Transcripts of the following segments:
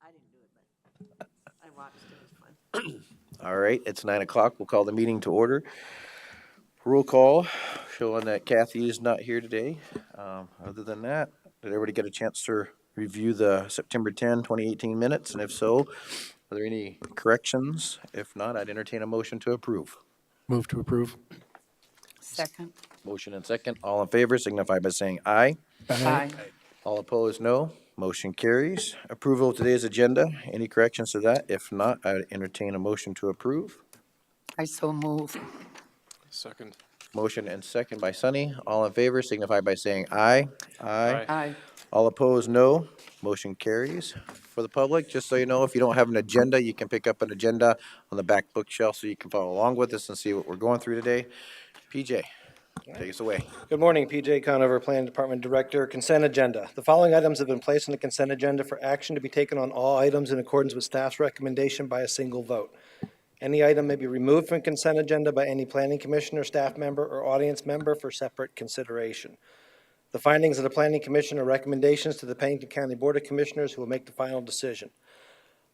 I didn't do it, but I watched it. It was fun. All right, it's 9 o'clock. We'll call the meeting to order. Roll call showing that Kathy is not here today. Other than that, did everybody get a chance to review the September 10, 2018 minutes? And if so, are there any corrections? If not, I'd entertain a motion to approve. Move to approve. Second. Motion and second. All in favor signify by saying aye. Aye. All opposed, no. Motion carries. Approval of today's agenda. Any corrections to that? If not, I would entertain a motion to approve. I so move. Second. Motion and second by Sunny. All in favor signify by saying aye. Aye. Aye. All opposed, no. Motion carries. For the public, just so you know, if you don't have an agenda, you can pick up an agenda on the back bookshelf so you can follow along with us and see what we're going through today. PJ, take us away. Good morning, PJ Conover, Planning Department Director. Consent agenda. The following items have been placed on the consent agenda for action to be taken on all items in accordance with staff's recommendation by a single vote. Any item may be removed from consent agenda by any planning commissioner, staff member, or audience member for separate consideration. The findings of the Planning Commission are recommendations to the Pennington County Board of Commissioners, who will make the final decision.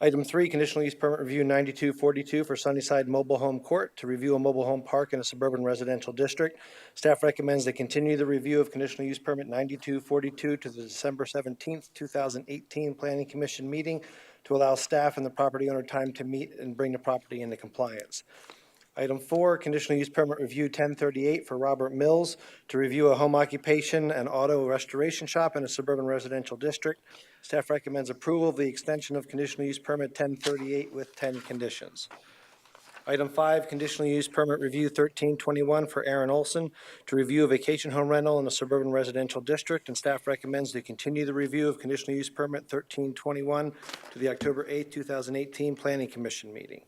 Item 3, conditional use permit review 9242 for Sunnyside Mobile Home Court to review a mobile home park in a suburban residential district. Staff recommends they continue the review of conditional use permit 9242 to the December 17th, 2018 Planning Commission meeting to allow staff and the property owner time to meet and bring the property into compliance. Item 4, conditional use permit review 1038 for Robert Mills to review a home occupation and auto restoration shop in a suburban residential district. Staff recommends approval of the extension of conditional use permit 1038 with 10 conditions. Item 5, conditional use permit review 1321 for Aaron Olson to review a vacation home rental in a suburban residential district, and staff recommends to continue the review of conditional use permit 1321 to the October 8, 2018 Planning Commission meeting.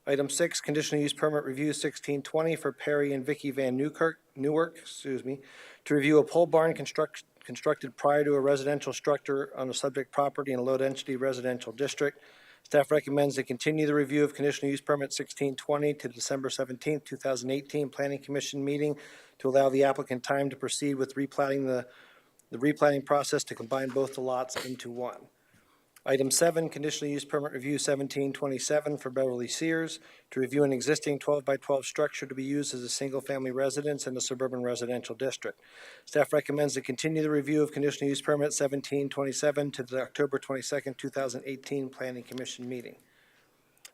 Item 6, conditional use permit review 1620 for Perry and Vicky Van Newark, to review a pole barn constructed prior to a residential structure on the subject property in a low-density residential district. Staff recommends to continue the review of conditional use permit 1620 to December 17, 2018 Planning Commission meeting to allow the applicant time to proceed with replatting the replatting process to combine both the lots into one. Item 7, conditional use permit review 1727 for Beverly Sears to review an existing 12 by 12 structure to be used as a single-family residence in a suburban residential district. Staff recommends to continue the review of conditional use permit 1727 to the October 22nd, 2018 Planning Commission meeting.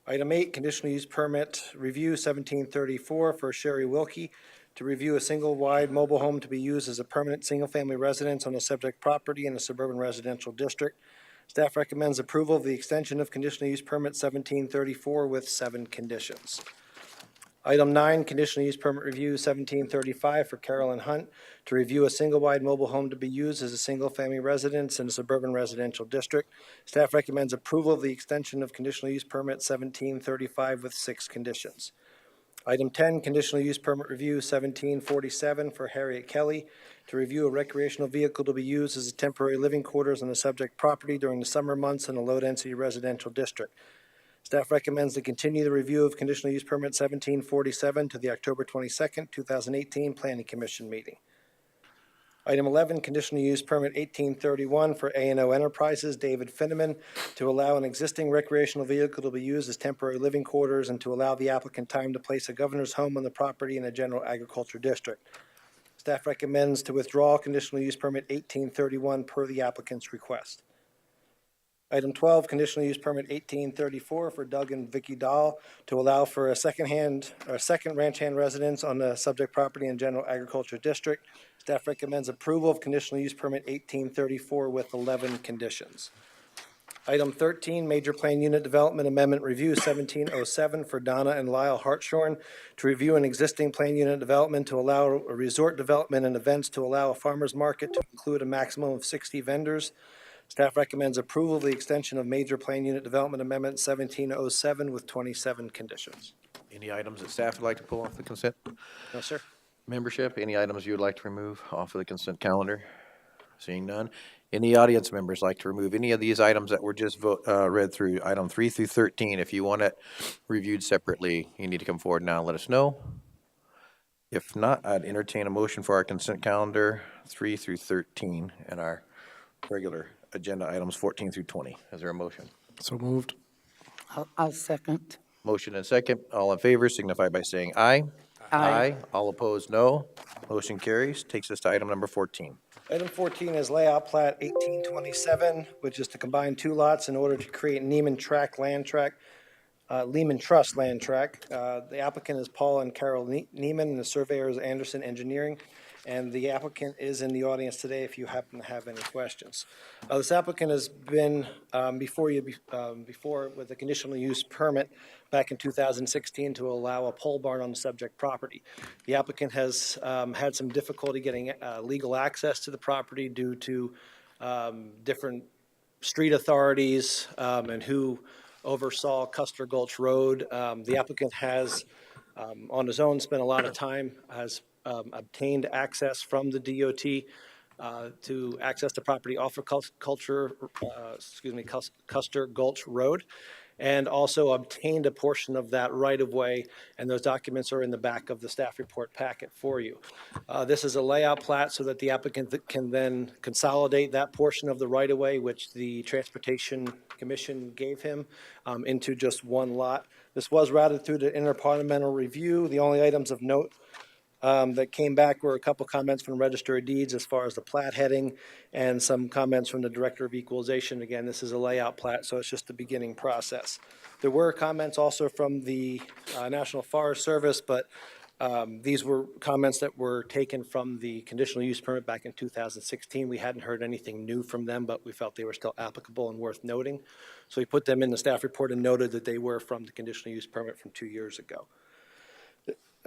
Item 8, conditional use permit review 1734 for Sherry Wilkie to review a single-wide mobile home to be used as a permanent single-family residence on the subject property in a suburban residential district. Staff recommends approval of the extension of conditional use permit 1734 with 7 conditions. Item 9, conditional use permit review 1735 for Carolyn Hunt to review a single-wide mobile home to be used as a single-family residence in a suburban residential district. Staff recommends approval of the extension of conditional use permit 1735 with 6 conditions. Item 10, conditional use permit review 1747 for Harriet Kelly to review a recreational vehicle to be used as a temporary living quarters on the subject property during the summer months in a low-density residential district. Staff recommends to continue the review of conditional use permit 1747 to the October 22nd, 2018 Planning Commission meeting. Item 11, conditional use permit 1831 for A&O Enterprises, David Finneman, to allow an existing recreational vehicle to be used as temporary living quarters and to allow the applicant time to place a governor's home on the property in a general agriculture district. Staff recommends to withdraw conditional use permit 1831 per the applicant's request. Item 12, conditional use permit 1834 for Doug and Vicky Dahl to allow for a second ranch hand residence on the subject property in general agriculture district. Staff recommends approval of conditional use permit 1834 with 11 conditions. Item 13, major plan unit development amendment review 1707 for Donna and Lyle Hartshorn to review an existing plan unit development to allow a resort development and events to allow a farmer's market to include a maximum of 60 vendors. Staff recommends approval of the extension of major plan unit development amendment 1707 with 27 conditions. Any items that staff would like to pull off the consent? No, sir. Membership, any items you would like to remove off of the consent calendar? Seeing none. Any audience members like to remove any of these items that were just read through, item 3 through 13? If you want it reviewed separately, you need to come forward now and let us know. If not, I'd entertain a motion for our consent calendar 3 through 13 and our regular agenda items 14 through 20. Is there a motion? So moved. I'll second. Motion and second. All in favor signify by saying aye. Aye. All opposed, no. Motion carries. Takes us to item number 14. Item 14 is layout plat 1827, which is to combine two lots in order to create Lehman Trust land tract. The applicant is Paul and Carol Neiman, and the surveyor is Anderson Engineering. And the applicant is in the audience today if you happen to have any questions. This applicant has been before you before with a conditional use permit back in 2016 to allow a pole barn on the subject property. The applicant has had some difficulty getting legal access to the property due to different street authorities and who oversaw Custer Gulch Road. The applicant has, on his own, spent a lot of time, has obtained access from the DOT to access the property off of Custer Gulch Road, and also obtained a portion of that right-of-way, and those documents are in the back of the staff report packet for you. This is a layout plat so that the applicant can then consolidate that portion of the right-of-way, which the Transportation Commission gave him, into just one lot. This was routed through the interdepartmental review. The only items of note that came back were a couple comments from Register of Deeds as far as the plat heading, and some comments from the Director of Equalization. Again, this is a layout plat, so it's just the beginning process. There were comments also from the National Forest Service, but these were comments that were taken from the conditional use permit back in 2016. We hadn't heard anything new from them, but we felt they were still applicable and worth noting. So we put them in the staff report and noted that they were from the conditional use permit from 2 years ago.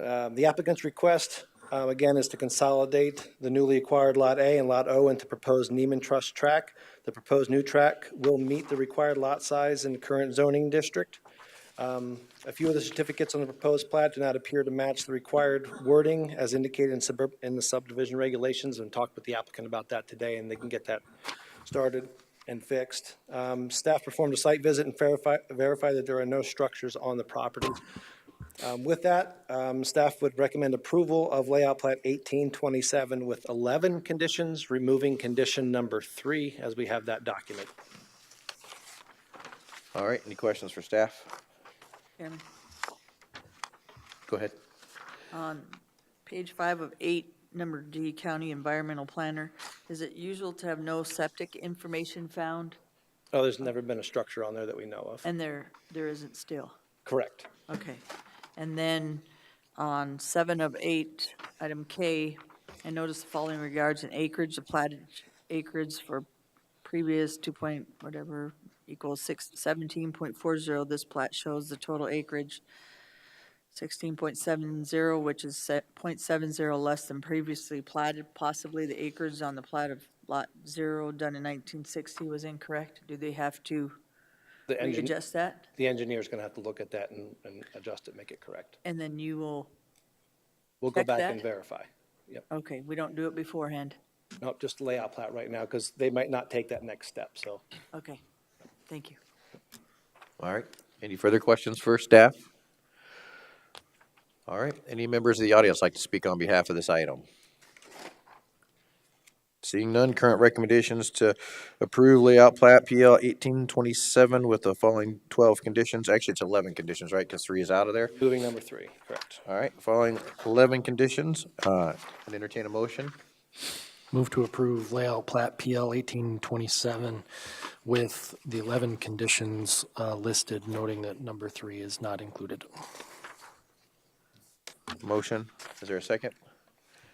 The applicant's request, again, is to consolidate the newly acquired Lot A and Lot O into proposed Neiman Trust tract. The proposed new tract will meet the required lot size in the current zoning district. A few of the certificates on the proposed plat do not appear to match the required wording as indicated in the subdivision regulations, and talked with the applicant about that today, and they can get that started and fixed. Staff performed a site visit and verify that there are no structures on the property. With that, staff would recommend approval of layout plat 1827 with 11 conditions, removing condition number 3 as we have that document. All right, any questions for staff? Chairman, Go ahead. on page 5 of 8, number D, County Environmental Planner, is it usual to have no septic information found? Oh, there's never been a structure on there that we know of. And there isn't still? Correct. Okay. And then on 7 of 8, item K, I noticed the following regards in acreage, the platted acreage for previous 2 point whatever equals 17.40. This plat shows the total acreage 16.70, which is 0.70 less than previously platted. Possibly the acreage on the plat of Lot 0 done in 1960 was incorrect. Do they have to readjust that? The engineer's going to have to look at that and adjust it, make it correct. And then you will, We'll go Check back that? and verify. Yep. okay, we don't do it beforehand. Nope, just layout plat right now, because they might not take that next step, so. Okay, thank you. All right, any further questions for staff? All right, any members of the audience like to speak on behalf of this item? Seeing none, current recommendations to approve layout plat PL 1827 with the following 12 conditions. Actually, it's 11 conditions, right? Because 3 is out of there. Moving number 3, correct. All right, following 11 conditions, and entertain a motion. Move to approve layout plat PL 1827 with the 11 conditions listed, noting that number 3 is not included. Motion, is there a second?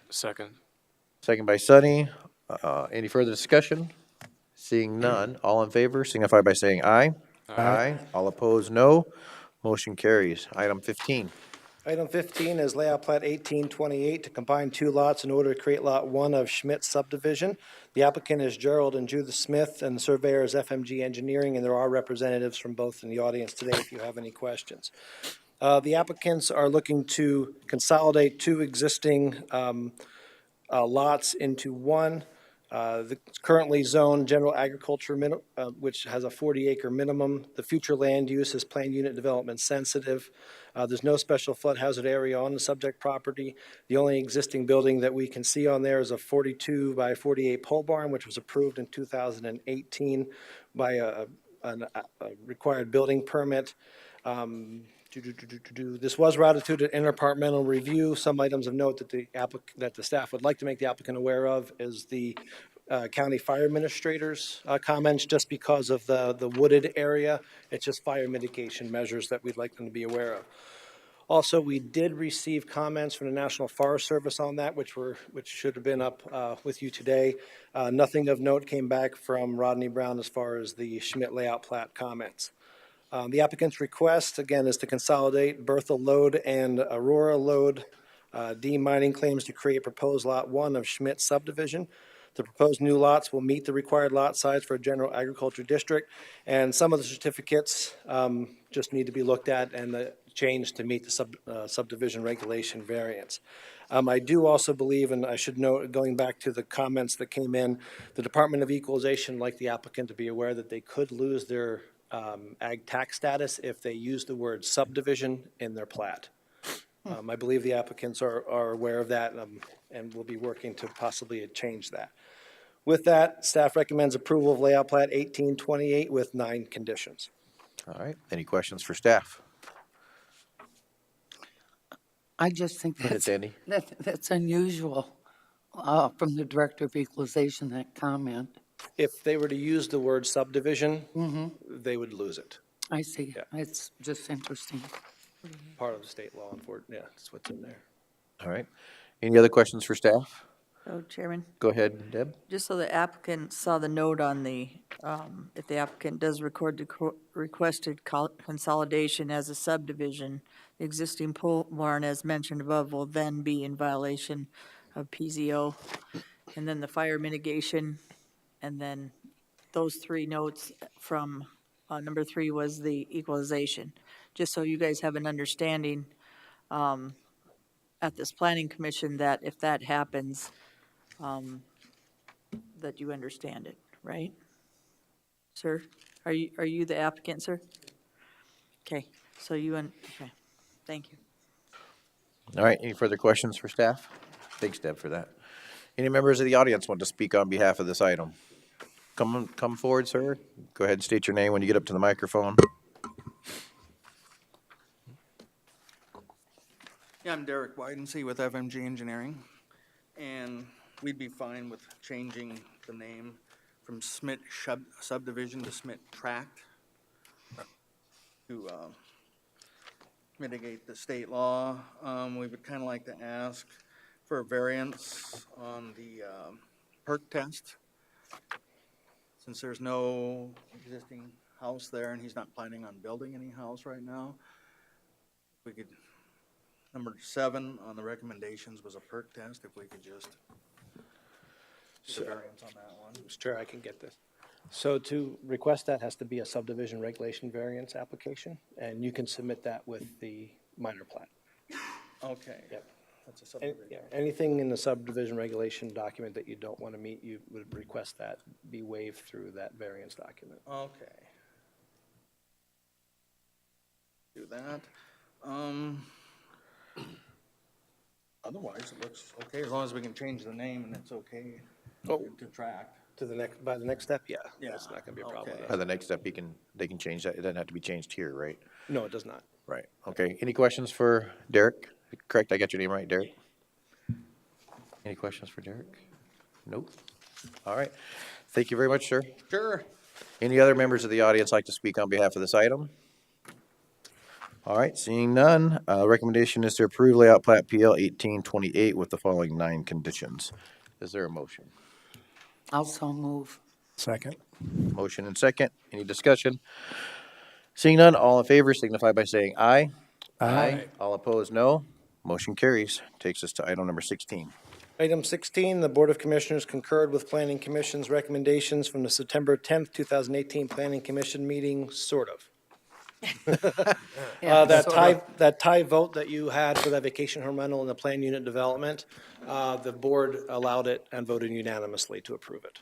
Second. Second by Sunny. Any further discussion? Seeing none, all in favor signify by saying aye. Aye. All opposed, no. Motion carries. Item 15. Item 15 is layout plat 1828 to combine 2 lots in order to create Lot 1 of Schmidt subdivision. The applicant is Gerald and Judith Smith, and the surveyor is FMG Engineering, and there are representatives from both in the audience today if you have any questions. The applicants are looking to consolidate 2 existing lots into one. The currently zoned general agriculture, which has a 40-acre minimum. The future land use is planned unit development sensitive. There's no special flood hazard area on the subject property. The only existing building that we can see on there is a 42 by 48 pole barn, which was approved in 2018 by a a required building permit. This was routed to an interdepartmental review. Some items of note that that the staff would like to make the applicant aware of is the county fire administrator's comments, just because of the wooded area. It's just fire mitigation measures that we'd like them to be aware of. Also, we did receive comments from the National Forest Service on that, which should have been up with you today. Nothing of note came back from Rodney Brown as far as the Schmidt layout plat comments. The applicant's request, again, is to consolidate Bertha Lode and Aurora Lode mining claims to create proposed Lot 1 of Schmidt subdivision. The proposed new lots will meet the required lot size for a general agriculture district, and some of the certificates just need to be looked at and changed to meet the subdivision regulation variance. I do also believe, and I should note, going back to the comments that came in, the Department of Equalization would like the applicant to be aware that they could lose their ag tax status if they use the word subdivision in their plat. I believe the applicants are aware of that, and will be working to possibly change that. With that, staff recommends approval of layout plat 1828 with 9 conditions. All right, any questions for staff? I just think Go ahead, Sandy. that's unusual from the Director of Equalization, that comment. If they were to use the word subdivision, they would lose it. I see. Yeah. It's just interesting. Part of the state law enforcement, yeah, that's what's in there. All right, any other questions for staff? So Chairman, Go ahead, Deb. just so the applicant saw the note on the, if the applicant does record the requested consolidation as a subdivision, the existing pole barn as mentioned above will then be in violation of PZO. And then the fire mitigation, and then those 3 notes from, number 3 was the equalization. Just so you guys have an understanding, at this planning commission, that if that happens, that you understand it, right? Sir, are you the applicant, sir? Okay, so okay, thank you. All right, any further questions for staff? Thanks, Deb, for that. Any members of the audience want to speak on behalf of this item? Come forward, sir. Go ahead and state your name when you get up to the microphone. Yeah, I'm Derek Widensey with FMG Engineering, and we'd be fine with changing the name from Schmidt subdivision to Schmidt tract to mitigate the state law. We would kind of like to ask for a variance on the perk test. Since there's no existing house there and he's not planning on building any house right now, we could, number 7 on the recommendations was a perk test, if we could just get a variance on that one. Mr. Chair, I can get this. So to request that has to be a subdivision regulation variance application, and you can submit that with the minor plat. Okay. Yep. That's a subdivision. Yeah, anything in the subdivision regulation document that you don't want to meet, you would request that be waived through that variance document. Okay. Do that. Otherwise, it looks okay, as long as we can change the name and it's okay to tract. To the next, by the next step, yeah. Yeah, That's not going to be a problem okay. with By us. the next step, they can change that. It doesn't have to be changed here, right? No, it does not. Right, okay. Any questions for Derek? Correct, I got your name right, Derek? Any questions for Derek? Nope. All right. Thank you very much, sir. Sure. Any other members of the audience like to speak on behalf of this item? All right, seeing none, recommendation is to approve layout plat PL 1828 with the following 9 conditions. Is there a motion? Also move. Second. Motion and second. Any discussion? Seeing none, all in favor signify by saying aye. Aye. All opposed, no. Motion carries. Takes us to item number 16. Item 16, the Board of Commissioners concurred with Planning Commission's recommendations from the September 10th, 2018 Planning Commission meeting, sort of. Yeah, That sort tie, of. that tie vote that you had for that vacation home rental and the plan unit development, the board allowed it and voted unanimously to approve it.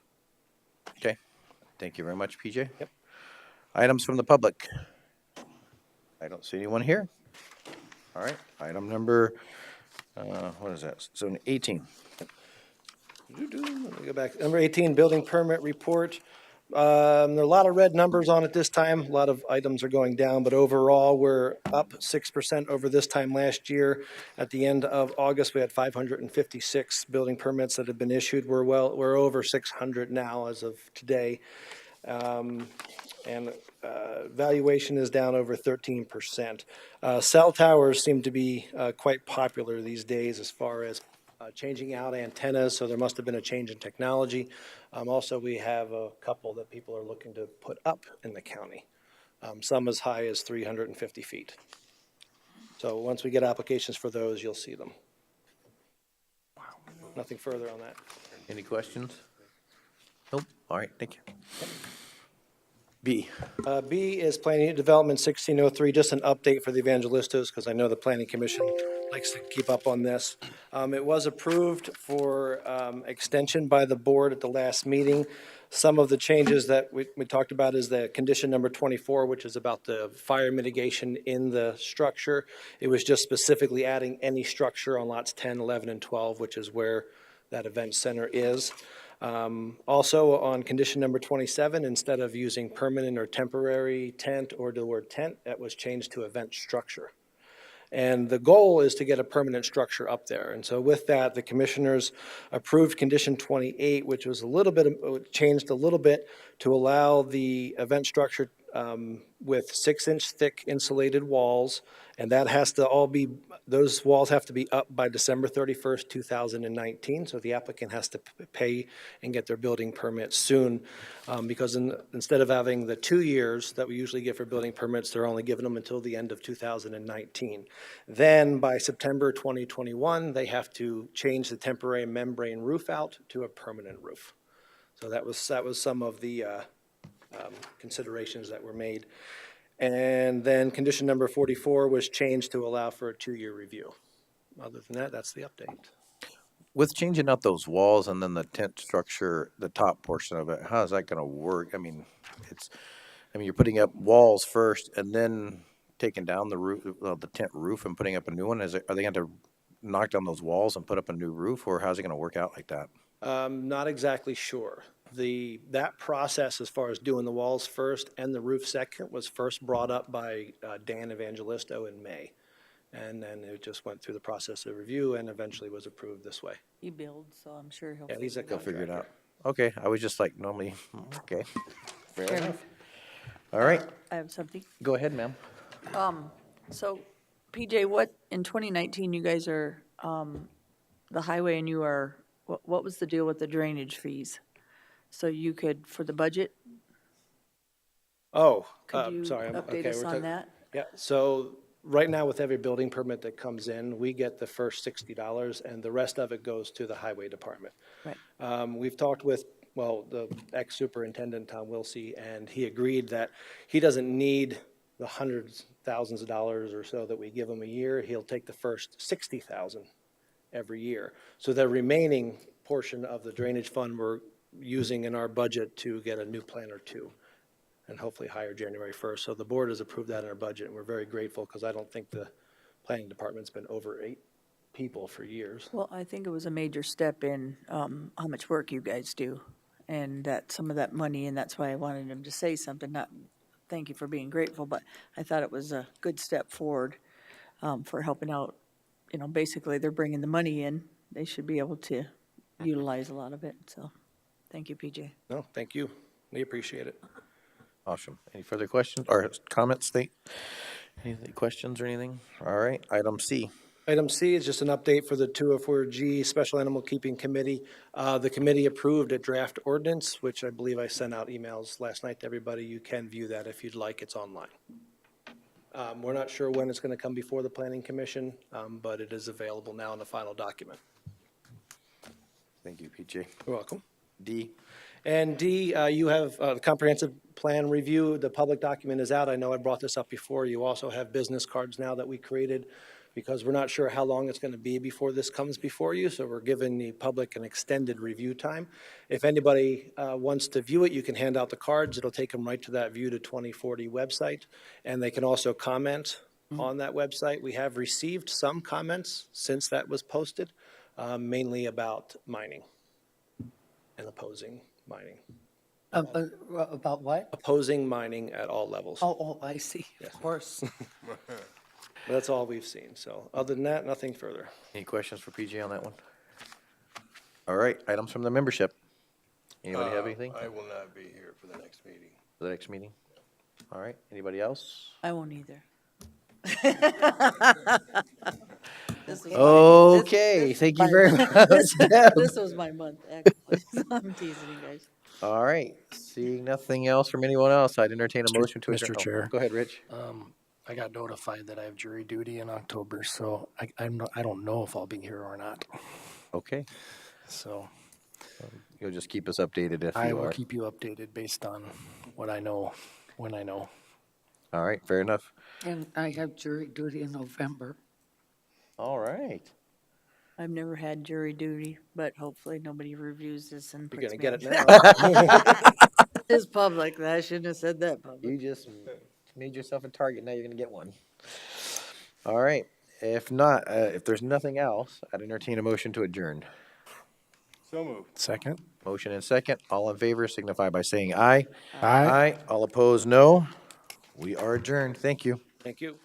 Okay. Thank you very much, PJ. Yep. Items from the public. I don't see anyone here. All right, item number, what is that? So 18. Let me go back. Number 18, building permit report. There are a lot of red numbers on it this time. A lot of items are going down, but overall, we're up 6% over this time last year. At the end of August, we had 556 building permits that have been issued. We're over 600 now as of today. And valuation is down over 13%. Cell towers seem to be quite popular these days as far as changing out antennas, so there must have been a change in technology. Also, we have a couple that people are looking to put up in the county, some as high as 350 feet. So once we get applications for those, you'll see them. Nothing further on that. Any questions? Nope. All right, thank you. B. B is Planning and Development 1603, just an update for the Evangelistas, because I know the Planning Commission likes to keep up on this. It was approved for extension by the board at the last meeting. Some of the changes that we talked about is the condition number 24, which is about the fire mitigation in the structure. It was just specifically adding any structure on lots 10, 11, and 12, which is where that event center is. Also, on condition number 27, instead of using permanent or temporary tent or the word tent, that was changed to event structure. And the goal is to get a permanent structure up there. And so with that, the commissioners approved condition 28, which was a little bit, changed a little bit to allow the event structure with 6-inch thick insulated walls. And that has to all be, those walls have to be up by December 31st, 2019. So the applicant has to pay and get their building permit soon. Because instead of having the 2 years that we usually get for building permits, they're only giving them until the end of 2019. Then by September 2021, they have to change the temporary membrane roof out to a permanent roof. So that was some of the considerations that were made. And then condition number 44 was changed to allow for a 2-year review. Other than that, that's the update. With changing out those walls and then the tent structure, the top portion of it, how is that gonna work? I mean, you're putting up walls first and then taking down the roof, the tent roof and putting up a new one? Are they going to knock down those walls and put up a new roof, or how's it gonna work out like that? Not exactly sure. That process, as far as doing the walls first and the roof second, was first brought up by Dan Evangelisto in May. And then it just went through the process of review and eventually was approved this way. He builds, so I'm sure he'll. Yeah, he's a They'll figure it out. contractor. Okay, I was just like, normally, okay. Fair Chairman. enough. All right, I have something. go ahead, ma'am. So, PJ, in 2019, you guys are, the highway and you are, what was the deal with the drainage fees? So you could, for the budget, Oh, could you sorry. update us on that? Yeah, so right now with every building permit that comes in, we get the first $60 and the rest of it goes to the highway department. Right. We've talked with, the ex-superintendent, Tom Wilsey, and he agreed that he doesn't need the hundreds, thousands of dollars or so that we give him a year. He'll take the first 60,000 every year. So the remaining portion of the drainage fund we're using in our budget to get a new plan or two and hopefully hire January 1st. So the board has approved that in our budget, and we're very grateful because I don't think the planning department's been over 8 people for years. Well, I think it was a major step in how much work you guys do, and that some of that money, and that's why I wanted him to say something, not thank you for being grateful, but I thought it was a good step forward for helping out. You know, basically, they're bringing the money in. They should be able to utilize a lot of it, so thank you, PJ. No, thank you. We appreciate it. Awesome. Any further questions or comments, State? Any questions or anything? All right, item C. Item C is just an update for the 204G Special Animal Keeping Committee. The committee approved a draft ordinance, which I believe I sent out emails last night to everybody. You can view that if you'd like. It's online. We're not sure when it's going to come before the Planning Commission, but it is available now in the final document. Thank you, PJ. You're welcome. D. And D, you have the comprehensive plan review. The public document is out. I know I brought this up before. You also have business cards now that we created because we're not sure how long it's going to be before this comes before you. So we're giving the public an extended review time. If anybody wants to view it, you can hand out the cards. It'll take them right to that View to 2040 website. And they can also comment on that website. We have received some comments since that was posted, mainly about mining and opposing mining. About what? Opposing mining at all levels. Oh, I see, of course. That's all we've seen. So other than that, nothing further. Any questions for PJ on that one? All right, items from the membership. Anybody have anything I will not be here for the next meeting. for the next meeting? All right, anybody else? I won't either. This was my- Okay, this- thank you my- very much, This Deb. this was my month, actually. So I'm teasing you guys. All right, seeing nothing else from anyone else, I'd entertain a motion to adjourn. Mr. Oh, Chair. Go ahead, Rich. I got notified that I have jury duty in October, so I don't know if I'll be here or not. Okay, So you'll just keep us updated if I you will are. keep you updated based on what I know, when I know. All right, fair enough. And I have jury duty in November. All right. I've never had jury duty, but hopefully nobody reviews this and You're puts gonna me get on. it now. It's public. I shouldn't have said that public. You just made yourself a target. Now you're gonna get one. All right. If not, if there's nothing else, I'd entertain a motion to adjourn. So moved. Second? Motion and second. All in favor signify by saying aye. Aye. All opposed, no. We are adjourned. Thank you. Thank you.